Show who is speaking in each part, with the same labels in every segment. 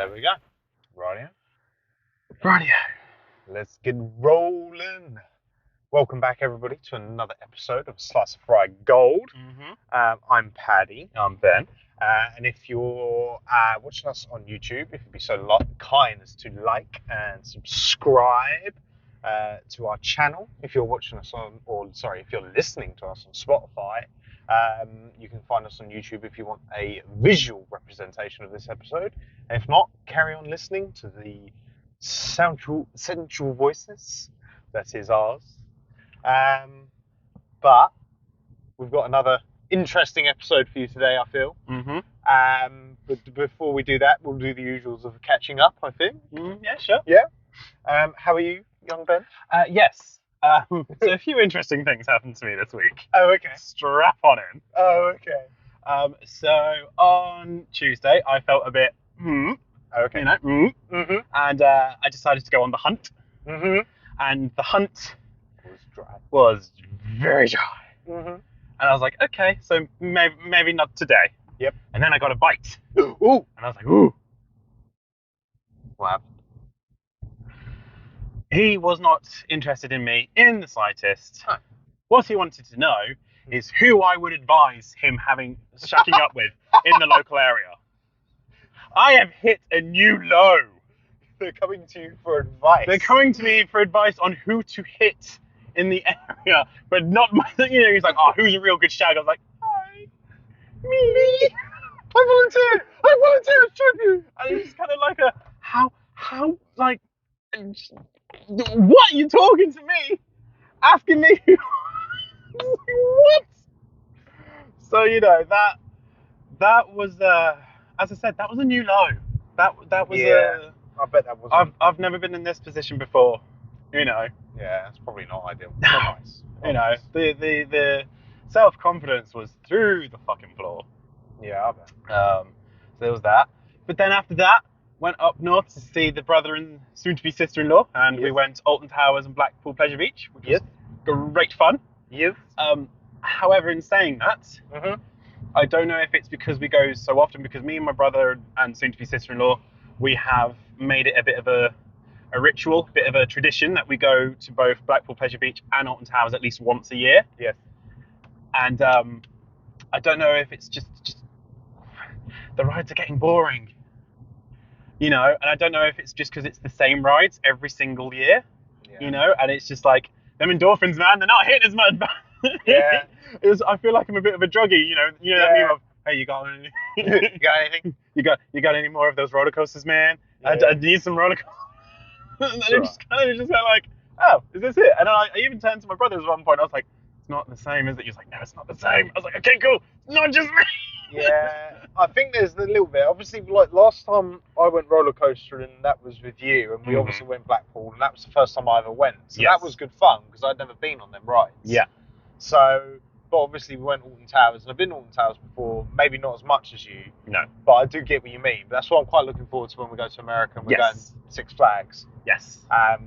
Speaker 1: There we go. Rightio.
Speaker 2: Rightio.
Speaker 1: Let's get rolling. Welcome back, everybody, to another episode of Slice of Fried Gold. I'm Paddy.
Speaker 2: I'm Ben.
Speaker 1: And if you're watching us on YouTube, if you'd be so kind as to like and subscribe to our channel. If you're watching us if you're listening to us on Spotify, you can find us on YouTube if you want a visual representation of this episode. And if not, carry on listening to the sensual voices. That is ours. But we've got another interesting episode for you today, I feel. But before we do that, we'll do the usuals of catching up, I think.
Speaker 2: Yeah, sure.
Speaker 1: Yeah. How are you, young Ben?
Speaker 2: Yes. So a few interesting things happened to me this week.
Speaker 1: Oh, okay.
Speaker 2: Strap on in.
Speaker 1: Oh, okay.
Speaker 2: So on Tuesday, I felt a bit,
Speaker 1: Okay.
Speaker 2: and I decided to go on the hunt. And the hunt was very dry. And I was like, okay, so maybe not today.
Speaker 1: Yep.
Speaker 2: And then I got a bite.
Speaker 1: Ooh.
Speaker 2: And I was like, ooh.
Speaker 1: What happened?
Speaker 2: He was not interested in me in the slightest.
Speaker 1: Huh.
Speaker 2: What he wanted to know is who I would advise him shacking up with in the local area. I have hit a new low.
Speaker 1: They're coming to you for advice.
Speaker 2: They're coming to me for advice on who to hit in the area, but not my. He's like, oh, who's a real good shag? I was like, hi, me. I volunteer to trip you. And it's kind of like how, like, what? You talking to me? Asking me what? So, that was, as I said, that was a new low. That was
Speaker 1: I bet that wasn't.
Speaker 2: I've never been in this position before,
Speaker 1: Yeah, it's probably not ideal. Not nice.
Speaker 2: The self-confidence was through the fucking floor.
Speaker 1: Yeah, I bet.
Speaker 2: So there was that. But then after that, went up north to see the brother and soon-to-be sister-in-law, and we went to Alton Towers and Blackpool Pleasure Beach, which was great fun.
Speaker 1: Yes.
Speaker 2: However, in saying that, I don't know if it's because we go so often, because me and my brother and soon-to-be sister-in-law, we have made it a bit of a ritual, a bit of a tradition that we go to both Blackpool Pleasure Beach and Alton Towers at least once a year.
Speaker 1: Yes.
Speaker 2: And I don't know if it's just the rides are getting boring, and I don't know if it's just because it's the same rides every single year, and it's just like them endorphins, man, they're not hitting as much.
Speaker 1: Yeah.
Speaker 2: I feel like I'm a bit of a druggie, that meme of, hey, you got any?
Speaker 1: You got anything?
Speaker 2: You got any more of those roller coasters, man?
Speaker 1: Yeah.
Speaker 2: I need some roller coasters. And then it just kind of like, oh, is this it? And then I even turned to my brother at one point. I was like, it's not the same, is it? He was like, no, it's not the same. I was like, okay, cool. It's not just me.
Speaker 1: Yeah, I think there's a little bit. Obviously, like last time I went roller coastering, that was with you, and we obviously went Blackpool, and that was the first time I ever went. So that was good fun because I'd never been on them rides.
Speaker 2: Yeah.
Speaker 1: So, but obviously we went Alton Towers, and I've been to Alton Towers before, maybe not as much as you.
Speaker 2: No.
Speaker 1: But I do get what you mean. But that's what I'm quite looking forward to when we go to America and we're going Six Flags.
Speaker 2: Yes.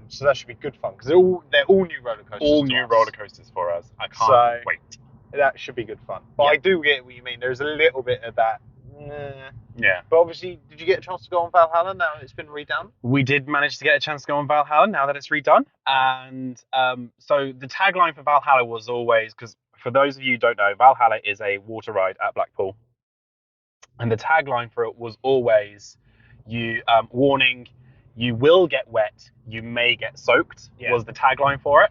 Speaker 1: So that should be good fun because they're all new roller coasters.
Speaker 2: All new roller coasters for us. I can't wait.
Speaker 1: That should be good fun. But I do get what you mean. There's a little bit of that.
Speaker 2: Yeah.
Speaker 1: But obviously, did you get a chance to go on Valhalla now it's been redone?
Speaker 2: We did manage to get a chance to go on Valhalla now that it's redone. And so the tagline for Valhalla was always, because for those of you who don't know, Valhalla is a water ride at Blackpool. And the tagline for it was always, warning, you will get wet, you may get soaked, was the tagline for it.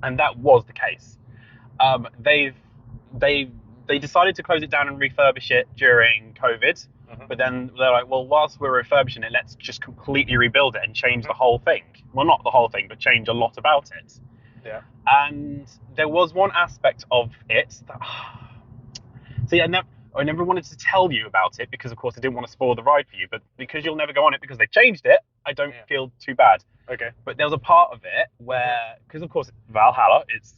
Speaker 2: And that was the case. They decided to close it down and refurbish it during COVID, but then they're like, well, whilst we're refurbishing it, let's just completely rebuild it and change the whole thing. Well, not the whole thing, but change a lot about it.
Speaker 1: Yeah.
Speaker 2: And there was one aspect of it that, see, I never wanted to tell you about it because, of course, I didn't want to spoil the ride for you, but because you'll never go on it because they changed it, I don't feel too bad.
Speaker 1: Okay.
Speaker 2: But there was a part of it where, because of course Valhalla, it's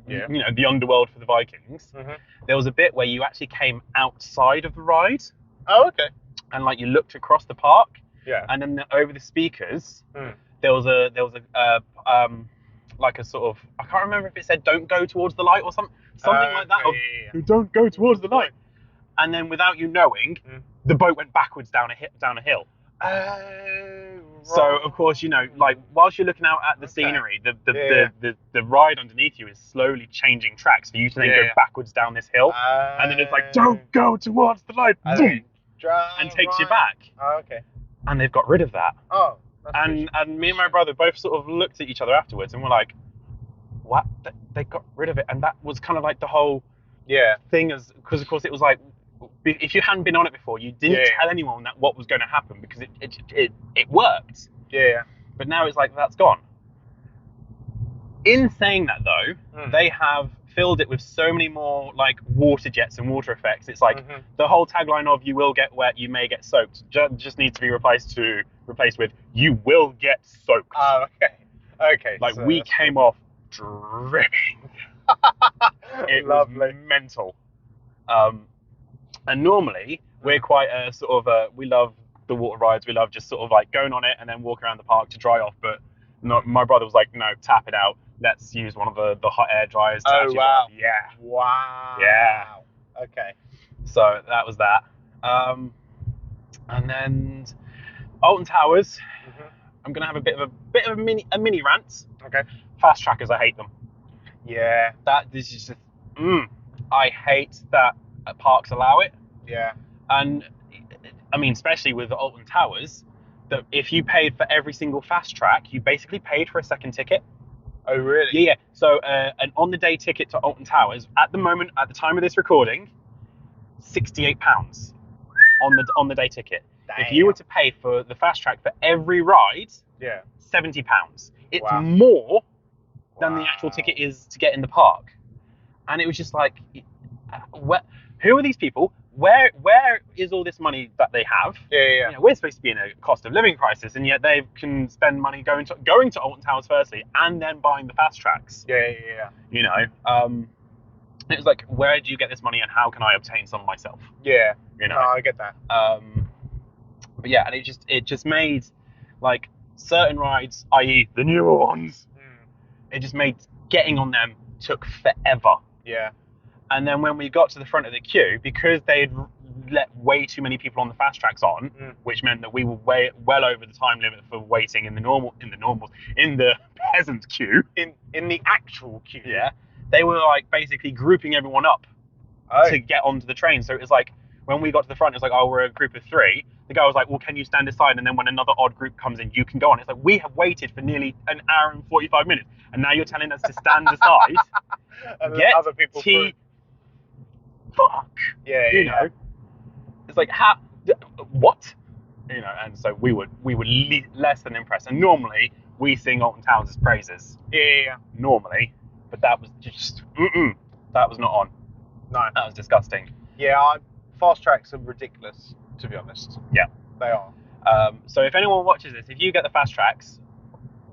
Speaker 2: the underworld for the Vikings. There was a bit where you actually came outside of the ride.
Speaker 1: Oh, okay.
Speaker 2: And like you looked across the park.
Speaker 1: Yeah.
Speaker 2: And then over the speakers, there was a like a sort of, I can't remember if it said "Don't go towards the light" or something like that. Or, don't go towards the light. And then without you knowing, the boat went backwards down a hill. So of course, you know, like whilst you're looking out at the
Speaker 1: Okay.
Speaker 2: scenery,
Speaker 1: Yeah.
Speaker 2: the ride underneath you is slowly changing tracks for you to then go
Speaker 1: Yeah.
Speaker 2: backwards down this hill, and then it's like, don't go towards the light, boom, and takes you back.
Speaker 1: Oh, okay.
Speaker 2: And they've got rid of that.
Speaker 1: Oh, that's
Speaker 2: And me and my brother both sort of looked at each other afterwards, and we're like, what? They got rid of it, and that was kind of like the whole
Speaker 1: yeah.
Speaker 2: thing, as because of course it was like, if you hadn't been on it before, you didn't
Speaker 1: Yeah.
Speaker 2: tell anyone that what was going to happen because it worked.
Speaker 1: Yeah.
Speaker 2: But now it's like that's gone. In saying that though, they have filled it with so many more like water jets and water effects. It's like the whole tagline of "you will get wet, you may get soaked" just needs to be replaced with "you will get soaked."
Speaker 1: Oh, okay. Okay.
Speaker 2: Like
Speaker 1: so
Speaker 2: we came off dripping. It
Speaker 1: Lovely.
Speaker 2: was mental. And normally we're quite a sort of we love the water rides. We love just sort of like going on it and then walk around the park to dry off. But my brother was like, no, tap it out. Let's use one of the hot air dryers. To actually
Speaker 1: wow.
Speaker 2: dry. Yeah.
Speaker 1: Wow.
Speaker 2: Yeah.
Speaker 1: Okay.
Speaker 2: So that was that. And then Alton Towers. I'm gonna have a bit of a mini rant.
Speaker 1: Okay.
Speaker 2: Fast trackers, I hate them.
Speaker 1: Yeah.
Speaker 2: This is just I hate that parks allow it.
Speaker 1: Yeah.
Speaker 2: And I mean, especially with the Alton Towers, that if you paid for every single fast track, you basically paid for a second ticket.
Speaker 1: Oh, really?
Speaker 2: Yeah. So an on the day ticket to Alton Towers at the time of this recording, £68 on the day ticket.
Speaker 1: Damn.
Speaker 2: If you were to pay for the fast track for every ride,
Speaker 1: yeah,
Speaker 2: £70. It's
Speaker 1: wow.
Speaker 2: more than the actual ticket is to get in the park. And it was just like, who are these people? Where is all this money that they have?
Speaker 1: Yeah.
Speaker 2: You know, we're supposed to be in a cost of living crisis, and yet they can spend money going to Alton Towers firstly, and then buying the fast tracks.
Speaker 1: Yeah.
Speaker 2: You know, it was like, where do you get this money, and how can I obtain some myself?
Speaker 1: Yeah.
Speaker 2: You know,
Speaker 1: no, I get that.
Speaker 2: But yeah, and it just made like certain rides, i.e. the newer ones, it just made getting on them took forever.
Speaker 1: Yeah.
Speaker 2: And then when we got to the front of the queue, because they had let way too many people on the fast tracks on, which meant that we were well over the time limit for waiting in the peasant queue.
Speaker 1: In the actual queue.
Speaker 2: Yeah. They were like basically grouping everyone up to get onto the train. So it was like when we got to the front, it was like, oh, we're a group of 3. The guy was like, well, can you stand aside? And then when another odd group comes in, you can go on. It's like, we have waited for nearly an hour and 45 minutes. And now you're telling us to stand aside,
Speaker 1: and
Speaker 2: get
Speaker 1: other people
Speaker 2: tea. Fuck.
Speaker 1: Yeah.
Speaker 2: You know, it's like, how? What? You know, and so we were less than impressed. And normally we sing Alton Towers' praises.
Speaker 1: Yeah.
Speaker 2: Normally, but that was just that was not on.
Speaker 1: No.
Speaker 2: That was disgusting.
Speaker 1: Yeah, fast tracks are ridiculous, to be honest.
Speaker 2: Yeah,
Speaker 1: they are.
Speaker 2: So if anyone watches this, if you get the fast tracks,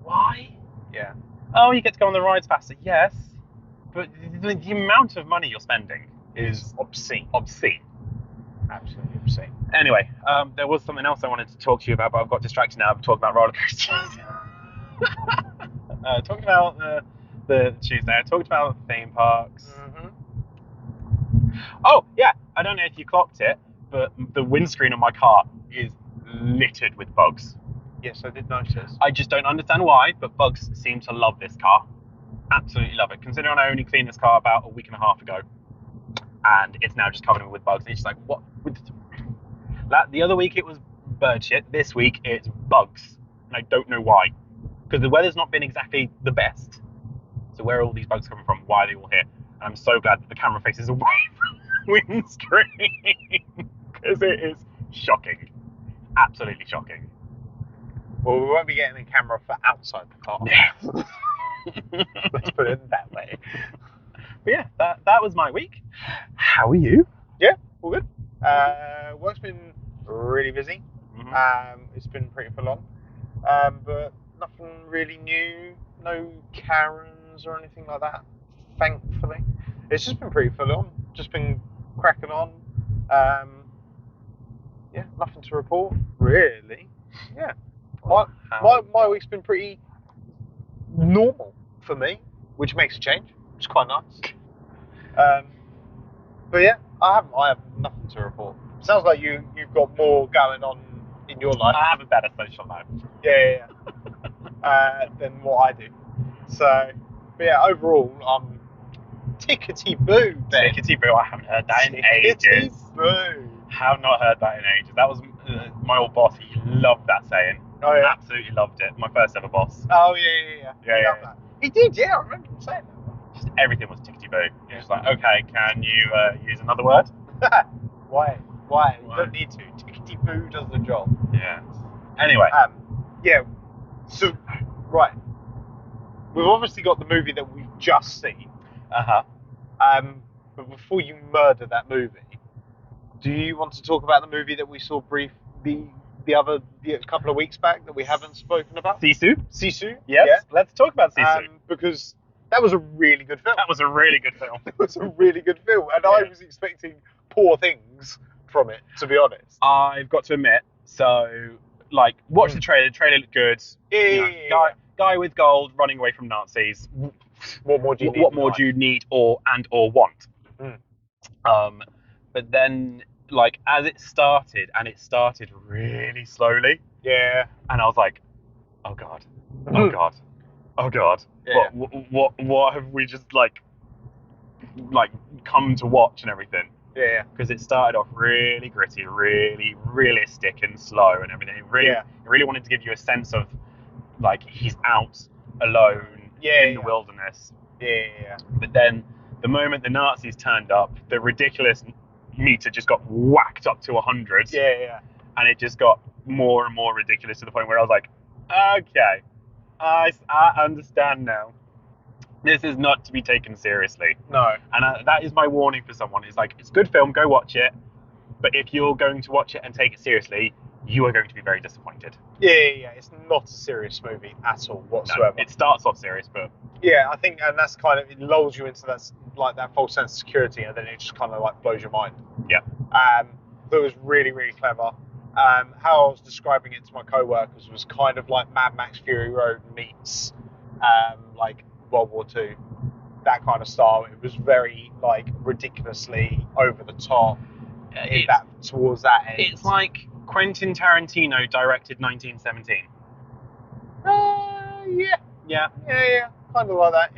Speaker 2: why?
Speaker 1: Yeah.
Speaker 2: Oh, you get to go on the rides faster. Yes, but the amount of money you're spending is
Speaker 1: obscene.
Speaker 2: Obscene.
Speaker 1: Absolutely obscene.
Speaker 2: Anyway, there was something else I wanted to talk to you about, but I've got distracted now. I'm talking about roller coasters. Talking about the Tuesday. I talked about theme parks. Oh, yeah. I don't know if you clocked it, but the windscreen on my car is littered with bugs.
Speaker 1: Yes, I did notice.
Speaker 2: I just don't understand why, but bugs seem to love this car. Absolutely love it. Considering I only cleaned this car about a week and a half ago, and it's now just covered with bugs. And it's just like, what? The other week it was bird shit. This week it's bugs, and I don't know why. Because the weather's not been exactly the best. So where are all these bugs coming from? Why are they all here? And I'm so glad that the camera faces away from the windscreen, because it is shocking. Absolutely shocking.
Speaker 1: Well, we won't be getting a camera for outside the car. Let's put it that way.
Speaker 2: But yeah, that was my week. How are you?
Speaker 1: Yeah, all good. Work's been really busy. It's been pretty full on. But nothing really new. No Karens or anything like that, thankfully. It's just been pretty full on. Just been cracking on. Yeah, nothing to report, really. Yeah. My week's been pretty normal for me, which makes a change, which is quite nice. But yeah, I have nothing to report. Sounds like you've got more going on in your life.
Speaker 2: I have a better social life.
Speaker 1: Yeah. Than what I do. So, but yeah, overall, Tickety Boo, Ben.
Speaker 2: Tickety Boo, I haven't heard that in ages.
Speaker 1: Tickety Boo.
Speaker 2: Have not heard that in ages. That was my old boss. He loved that saying.
Speaker 1: Oh yeah.
Speaker 2: Absolutely loved it. My first ever boss.
Speaker 1: Oh yeah. He loved that. He did, yeah. I remember him saying that.
Speaker 2: Just everything was tickety boo. He was like, okay, can you use another word?
Speaker 1: Why? You don't need to. Tickety Boo does the job.
Speaker 2: Yeah. Anyway.
Speaker 1: Yeah. So, right. We've obviously got the movie that we've just seen. But before you murder that movie, do you want to talk about the movie that we saw a couple of weeks back that we haven't spoken about?
Speaker 2: Sisu?
Speaker 1: Sisu?
Speaker 2: Yes. Yeah. Let's talk about Sisu.
Speaker 1: Because that was a really good film.
Speaker 2: That was a really good film.
Speaker 1: It was a really good film. And I was expecting poor things from it, to be honest.
Speaker 2: I've got to admit, so, like, watch the trailer. The trailer looked good. Guy with gold running away from Nazis.
Speaker 1: What more do you need?
Speaker 2: What more do you need or want? But then, like, as it started really slowly.
Speaker 1: Yeah.
Speaker 2: And I was like, oh god. Yeah. What have we just like come to watch and everything?
Speaker 1: Yeah.
Speaker 2: Because it started off really gritty, really realistic and slow and everything. It really wanted to give you a sense of like he's out alone in the wilderness.
Speaker 1: Yeah.
Speaker 2: But then the moment the Nazis turned up, the ridiculous meter just got whacked up to 100.
Speaker 1: Yeah.
Speaker 2: And it just got more and more ridiculous to the point where I was like, okay, I understand now. This is not to be taken seriously.
Speaker 1: No.
Speaker 2: And that is my warning for someone. It's like, it's a good film, go watch it. But if you're going to watch it and take it seriously, you are going to be very disappointed.
Speaker 1: Yeah. It's not a serious movie at all whatsoever.
Speaker 2: No, it starts off serious, but...
Speaker 1: Yeah, I think, and that's kind of, it lulls you into that false sense of security, and then it just kind of like blows your mind.
Speaker 2: Yeah.
Speaker 1: It was really, really clever. How I was describing it to my co-workers was kind of like Mad Max Fury Road meets like World War II, that kind of style. It was very like ridiculously over the top towards that end.
Speaker 2: It's like Quentin Tarantino directed 1917.
Speaker 1: Yeah, kind of like that.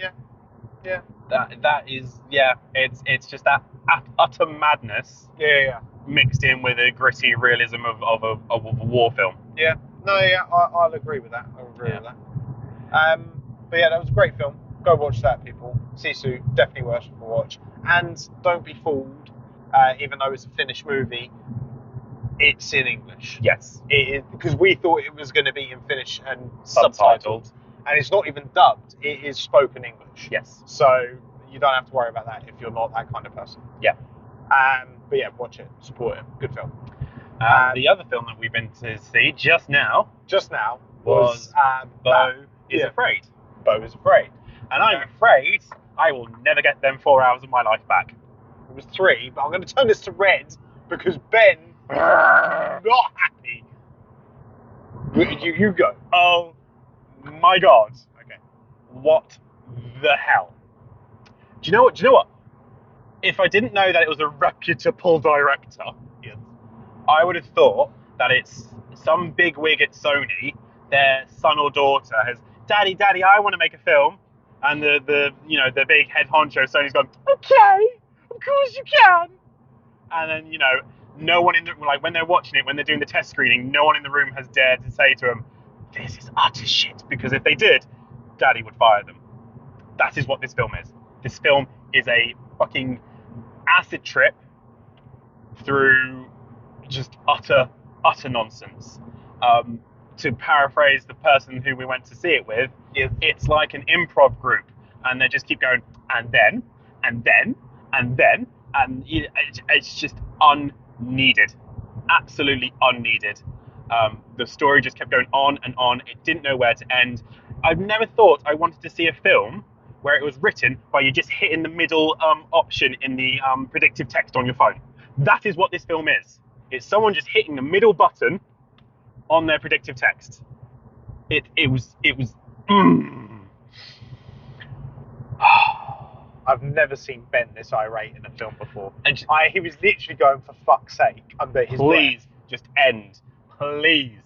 Speaker 1: Yeah.
Speaker 2: That is, it's just that utter madness.
Speaker 1: Yeah.
Speaker 2: Mixed in with a gritty realism of a war film.
Speaker 1: Yeah. No, yeah, I'll agree with that. With that. But yeah, that was a great film. Go watch that, people. Sisu, definitely worth a watch. And don't be fooled, even though it's a Finnish movie, it's in English.
Speaker 2: Yes.
Speaker 1: Because we thought it was going to be in Finnish and subtitled. And it's not even dubbed. It is spoken English.
Speaker 2: Yes.
Speaker 1: So you don't have to worry about that if you're not that kind of person.
Speaker 2: Yeah.
Speaker 1: But yeah, watch it. Support it. Good film.
Speaker 2: The other film that we've been to see just now was Beau Is Afraid.
Speaker 1: Beau Is Afraid.
Speaker 2: And I'm afraid I will never get them 4 hours of my life back.
Speaker 1: It was 3, but I'm going to turn this to red because Ben is not happy. You go.
Speaker 2: Oh my god.
Speaker 1: Okay.
Speaker 2: What the hell? Do you know what? If I didn't know that it was a reputable director, I would have thought that it's some big wig at Sony, their son or daughter has, Daddy, I want to make a film. And the big head honcho Sony's gone, okay, of course you can. And then, no one in the, like, when they're watching it, when they're doing the test screening, no one in the room has dared to say to them, this is utter shit. Because if they did, Daddy would fire them. That is what this film is. This film is a fucking acid trip through just utter nonsense. To paraphrase the person who we went to see it with, it's like an improv group, and they just keep going, and then, and it's just unneeded, absolutely unneeded. The story just kept going on and on. It didn't know where to end. I've never thought I wanted to see a film where it was written by you just hitting the middle option in the predictive text on your phone. That is what this film is. It's someone just hitting the middle button on their predictive text. It was.
Speaker 1: I've never seen Ben this irate in a film before. And he was literally going, for fuck's sake, under his
Speaker 2: please
Speaker 1: breath.
Speaker 2: Just end. please.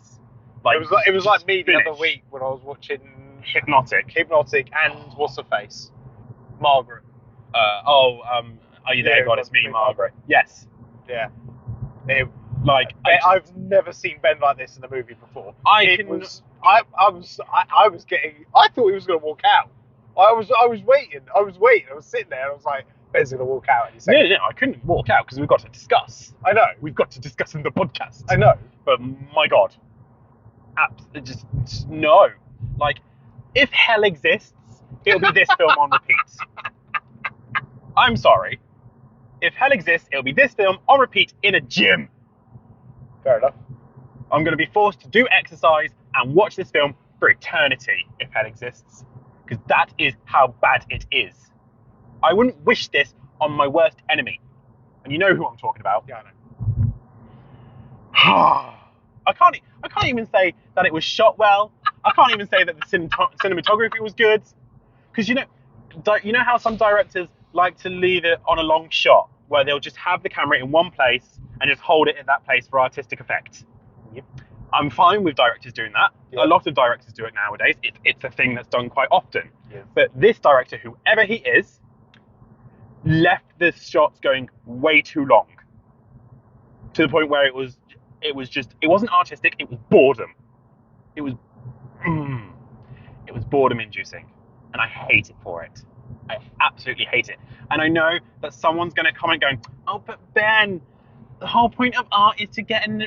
Speaker 1: It was like me the
Speaker 2: finish.
Speaker 1: other week when I was watching
Speaker 2: Hypnotic.
Speaker 1: and what's her face, Margaret.
Speaker 2: Are you there,
Speaker 1: Yeah,
Speaker 2: God? It's me, Margaret. Yes.
Speaker 1: Yeah. I've never seen Ben like this in a movie before. I thought he was going to walk out. I was waiting. I was sitting there. And I was like, Ben's going to walk out any second.
Speaker 2: No, I couldn't walk out because we've got to discuss.
Speaker 1: I know.
Speaker 2: We've got to discuss in the podcast.
Speaker 1: I know.
Speaker 2: But my God, just no. Like, if hell exists, it'll be this film on repeat. I'm sorry. If hell exists, it'll be this film on repeat in a gym.
Speaker 1: Fair enough.
Speaker 2: I'm going to be forced to do exercise and watch this film for eternity if hell exists. Because that is how bad it is. I wouldn't wish this on my worst enemy. And you know who I'm talking about.
Speaker 1: Yeah, I know.
Speaker 2: I can't even say that it was shot well. I can't even say that the cinematography was good. Because you know how some directors like to leave it on a long shot where they'll just have the camera in one place and just hold it in that place for artistic effect.
Speaker 1: Yep.
Speaker 2: I'm fine with directors doing that.
Speaker 1: Yep.
Speaker 2: A lot of directors do it nowadays. It's a thing that's done quite often.
Speaker 1: Yes.
Speaker 2: But this director, whoever he is, left the shots going way too long. To the point where it wasn't artistic, it was boredom. It was boredom inducing. And I hate it for it. I absolutely hate it. And I know that someone's going to comment going, oh, but Ben, the whole point of art is to get an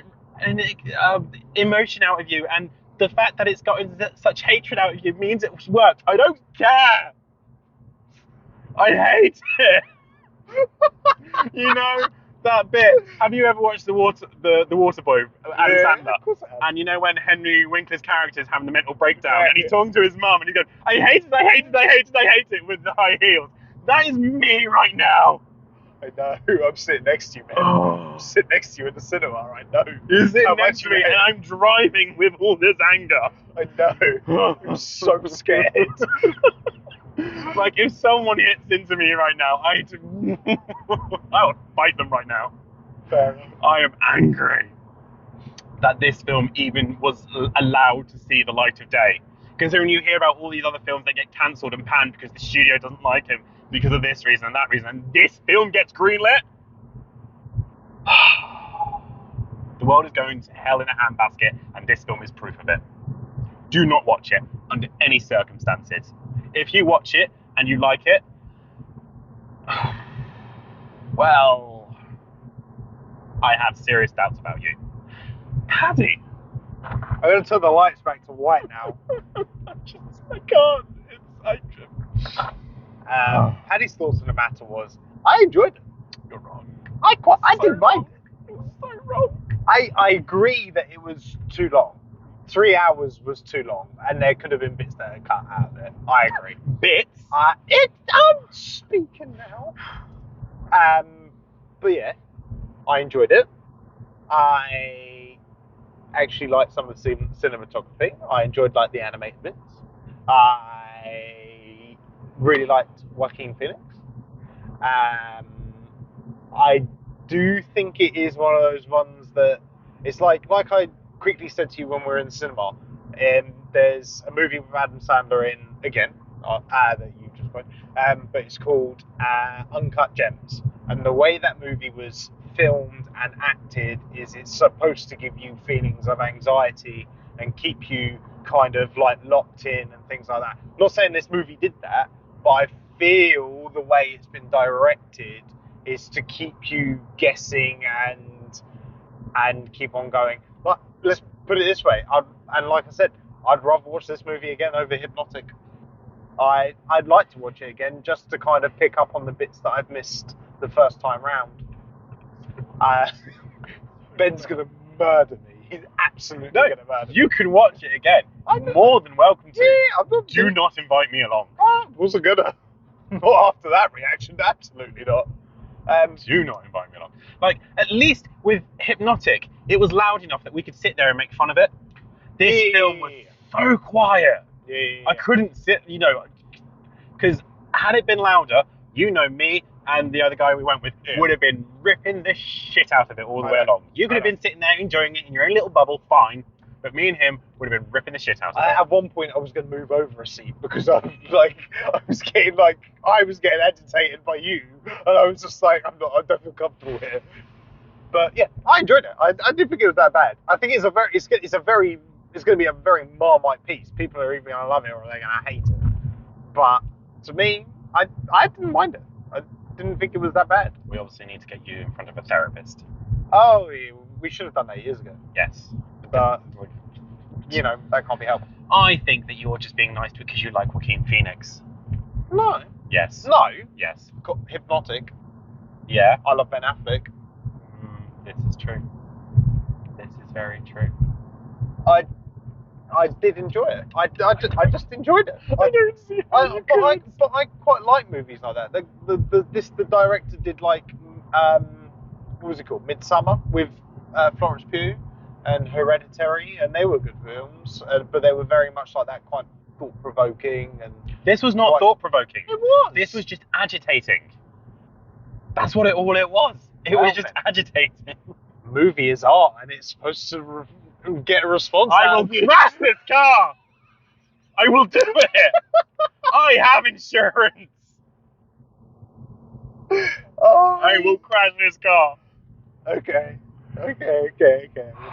Speaker 2: emotion out of you. And the fact that it's gotten such hatred out of you means it worked. I don't care. I hate it. You know that bit? Have you ever watched the Water Boy, Adam Sandler?
Speaker 1: Of course I have.
Speaker 2: And you know when Henry Winkler's character is having the mental breakdown and he's talking to his mum and he's going, I hate it with the high heels. That is me right now.
Speaker 1: I know. I'm sitting next to you, man. I'm sitting next to you in the cinema. I know.
Speaker 2: You're sitting next to me and I'm driving with all this anger.
Speaker 1: I know. I'm so scared.
Speaker 2: Like, if someone hits into me right now, I would fight them right now.
Speaker 1: Fair enough.
Speaker 2: I am angry that this film even was allowed to see the light of day. Considering you hear about all these other films that get cancelled and panned because the studio doesn't like him because of this reason and that reason, and this film gets greenlit. The world is going to hell in a handbasket, and this film is proof of it. Do not watch it under any circumstances. If you watch it and you like it, well, I have serious doubts about you. Paddy!
Speaker 1: I'm going to turn the lights back to white now.
Speaker 2: I can't.
Speaker 1: Paddy's thoughts on the matter was, I enjoyed it.
Speaker 2: You're wrong.
Speaker 1: I didn't mind it.
Speaker 2: It was so wrong.
Speaker 1: I agree that it was too long. 3 hours was too long, and there could have been bits that are cut out of it. I agree.
Speaker 2: Bits?
Speaker 1: I'm speaking now. But yeah, I enjoyed it. I actually liked some of the cinematography. I enjoyed like the animated bits. I really liked Joaquin Phoenix. I do think it is one of those ones that it's like I quickly said to you when we were in the cinema. There's a movie with Adam Sandler in again that you just quoted, but it's called Uncut Gems. And the way that movie was filmed and acted is it's supposed to give you feelings of anxiety and keep you kind of like locked in and things like that. I'm not saying this movie did that, but I feel the way it's been directed is to keep you guessing and keep on going. But let's put it this way, and like I said, I'd rather watch this movie again over Hypnotic. I'd like to watch it again just to kind of pick up on the bits that I've missed the first time round. Ben's going to murder me. He's absolutely going to murder me.
Speaker 2: You can watch it again. I'm more than welcome to.
Speaker 1: Yeah,
Speaker 2: Do not invite me along.
Speaker 1: Wasn't gonna. Not after that reaction. Absolutely not.
Speaker 2: Do not invite me along. Like, at least with Hypnotic, it was loud enough that we could sit there and make fun of it. This film was so quiet.
Speaker 1: Yeah.
Speaker 2: I couldn't sit, because had it been louder, you know me, and the other guy we went with would have been ripping the shit out of it all the way along. You could have been sitting there enjoying it in your own little bubble, fine. But me and him would have been ripping the shit out of it.
Speaker 1: At one point, I was going to move over a seat because I was getting agitated by you, and I was just like, I don't feel comfortable here. But yeah, I enjoyed it. I didn't think it was that bad. I think it's going to be a very Marmite piece. People are either going to love it or they're going to hate it. But to me, I didn't mind it. I didn't think it was that bad.
Speaker 2: We obviously need to get you in front of a therapist.
Speaker 1: Oh, we should have done that years ago.
Speaker 2: Yes.
Speaker 1: But, you know, that can't be helped.
Speaker 2: I think that you're just being nice because you like Joaquin Phoenix.
Speaker 1: No.
Speaker 2: Yes.
Speaker 1: No.
Speaker 2: Yes.
Speaker 1: Hypnotic.
Speaker 2: Yeah.
Speaker 1: I love Ben Affleck.
Speaker 2: This is true. This is very true.
Speaker 1: I did enjoy it. I just enjoyed it.
Speaker 2: I don't see how you could.
Speaker 1: But I quite like movies like that. The director did like what was it called? Midsummer with Florence Pugh and Hereditary, and they were good films, but they were very much like that, quite thought-provoking. And
Speaker 2: this was not thought-provoking.
Speaker 1: It was.
Speaker 2: This was just agitating. That's what all it was. It was just agitating.
Speaker 1: Movie is art, and it's supposed to get a response.
Speaker 2: I will crash this car. I will do it. I have insurance.
Speaker 1: Oh.
Speaker 2: I will crash this car.
Speaker 1: Okay. I'm gonna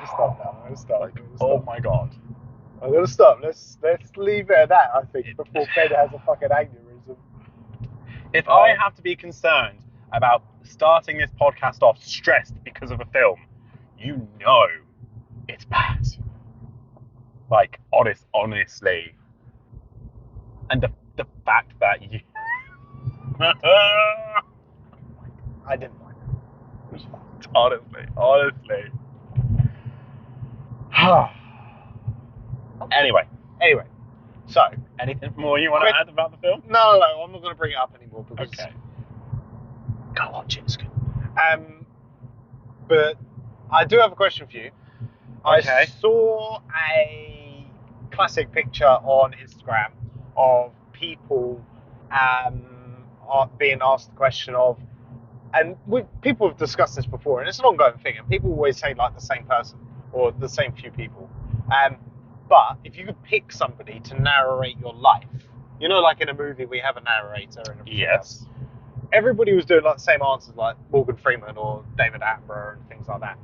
Speaker 1: stop now.
Speaker 2: Oh my god.
Speaker 1: I'm gonna stop. Let's leave it at that. I think before Ben has a fucking aneurysm.
Speaker 2: If I have to be concerned about starting this podcast off stressed because of a film, you know it's bad. Like, honestly. And the fact that you...
Speaker 1: I didn't mind it. It was fun.
Speaker 2: Honestly. Anyway.
Speaker 1: So,
Speaker 2: anything more you want to add about the film?
Speaker 1: No, I'm not going to bring it up anymore because...
Speaker 2: Okay.
Speaker 1: Go watch it, it's good. But I do have a question for you.
Speaker 2: Okay.
Speaker 1: I saw a classic picture on Instagram of people being asked the question of, and people have discussed this before, and it's an ongoing thing, and people always say like the same person or the same few people. But if you could pick somebody to narrate your life, you know, like in a movie we have a narrator and everything else. Everybody was doing like the same answers, like Morgan Freeman or David Attenborough and things like that.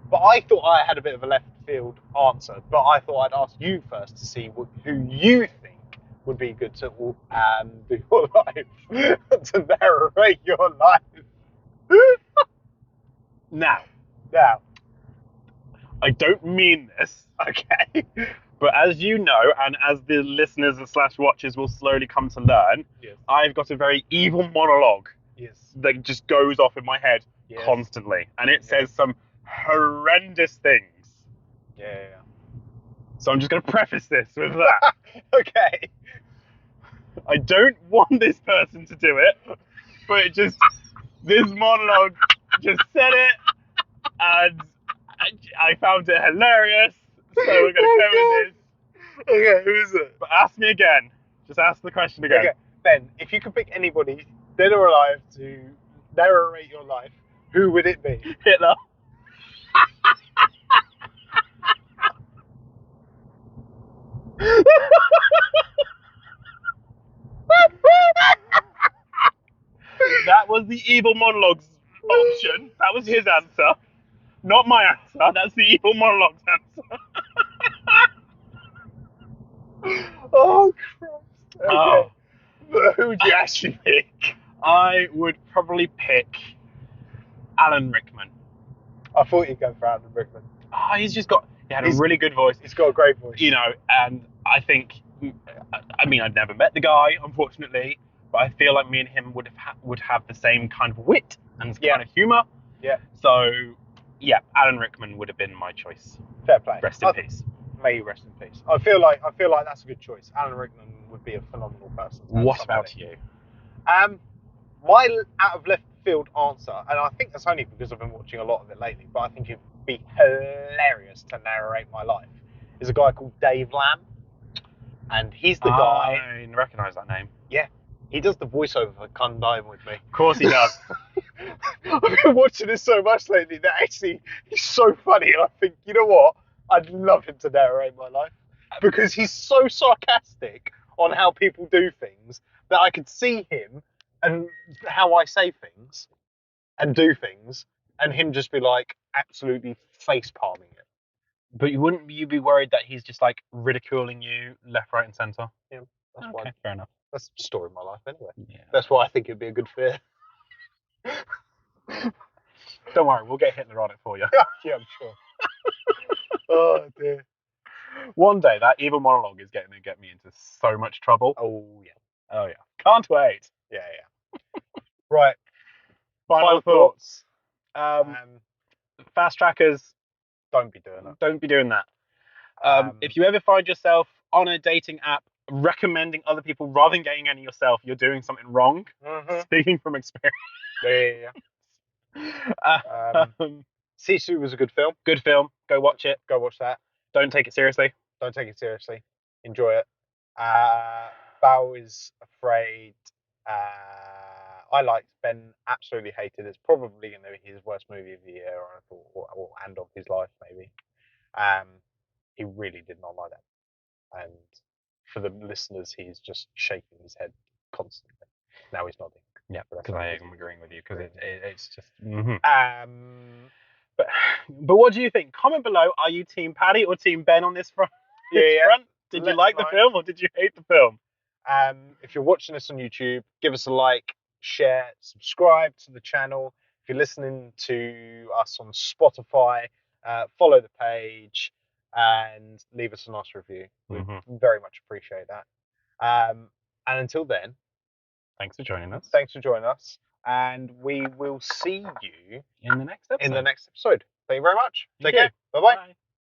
Speaker 1: But I thought I had a bit of a left field answer, but I thought I'd ask you first to see who you think would be good to do your life, to narrate your life.
Speaker 2: Now,
Speaker 1: I
Speaker 2: don't mean this,
Speaker 1: okay,
Speaker 2: but as you know, and as the listeners / watchers will slowly come to learn,
Speaker 1: yes.
Speaker 2: I've got a very evil monologue that just goes off in my head constantly, and it says some horrendous things.
Speaker 1: Yeah.
Speaker 2: So I'm just going to preface this with that.
Speaker 1: Okay.
Speaker 2: I don't want this person to do it, but this monologue just said it, and I found it hilarious, so we're going to go with this.
Speaker 1: Okay, who is it?
Speaker 2: But ask me again. Just ask the question again.
Speaker 1: Okay, Ben, if you could pick anybody, dead or alive, to narrate your life, who would it be?
Speaker 2: Hitler. That was the evil monologue's option. That was his answer. Not my answer. That's the evil monologue's answer.
Speaker 1: Oh, Christ. Okay.
Speaker 2: Oh.
Speaker 1: But who would you actually pick?
Speaker 2: I would probably pick Alan Rickman.
Speaker 1: I thought you'd go for Alan Rickman.
Speaker 2: Oh, he had a really good voice.
Speaker 1: He's got a great voice.
Speaker 2: You know, and I think, I mean, I've never met the guy, unfortunately, but I feel like me and him would have the same kind of wit and kind of humour.
Speaker 1: Yeah.
Speaker 2: So, yeah, Alan Rickman would have been my choice.
Speaker 1: Fair play.
Speaker 2: Rest in peace.
Speaker 1: May you rest in peace. I feel like that's a good choice. Alan Rickman would be a phenomenal person.
Speaker 2: What about you?
Speaker 1: My out of left field answer, and I think that's only because I've been watching a lot of it lately, but I think it'd be hilarious to narrate my life, is a guy called Dave Lamb. And he's the guy...
Speaker 2: I recognise that name.
Speaker 1: Yeah. He does the voiceover for Come Dine With Me.
Speaker 2: Of course he does.
Speaker 1: I've been watching this so much lately that actually he's so funny, and I think, you know what? I'd love him to narrate my life because he's so sarcastic on how people do things that I could see him and how I say things and do things, and him just be like absolutely face palming it.
Speaker 2: But wouldn't you be worried that he's just like ridiculing you left, right, and centre?
Speaker 1: Yeah, that's
Speaker 2: Okay,
Speaker 1: why.
Speaker 2: fair enough.
Speaker 1: That's the story of my life, anyway.
Speaker 2: Yeah.
Speaker 1: That's why I think it'd be a good fit.
Speaker 2: Don't worry, we'll get Hitler on it for you.
Speaker 1: Yeah, I'm sure. Oh dear.
Speaker 2: One day, that evil monologue is going to get me into so much trouble.
Speaker 1: Oh yeah.
Speaker 2: Oh yeah, can't wait.
Speaker 1: Yeah. Right.
Speaker 2: Final thoughts. Fast trackers,
Speaker 1: Don't be doing that.
Speaker 2: don't be doing that. If you ever find yourself on a dating app recommending other people rather than getting any yourself, you're doing something wrong. Speaking from experience.
Speaker 1: Yeah. Sisu was a good film.
Speaker 2: Good film. Go watch it.
Speaker 1: Go watch that.
Speaker 2: Don't take it seriously.
Speaker 1: Don't take it seriously. Enjoy it. Beau Is Afraid. I liked. Ben absolutely hated. It's probably going to be his worst movie of the year, or and of his life, maybe. He really did not like that. And for the listeners, he's just shaking his head constantly. Now he's nodding.
Speaker 2: Yeah, because I am agreeing with you because it's just. But what do you think? Comment below. Are you Team Paddy or Team Ben on this front? Did you like the film or did you hate the film?
Speaker 1: If you're watching this on YouTube, give us a like, share, subscribe to the channel. If you're listening to us on Spotify, follow the page and leave us a nice review. We very much appreciate that. And until then,
Speaker 2: thanks for joining us.
Speaker 1: And we will see you
Speaker 2: in the next episode.
Speaker 1: Thank you very much. Take care. Bye-bye.
Speaker 2: Bye.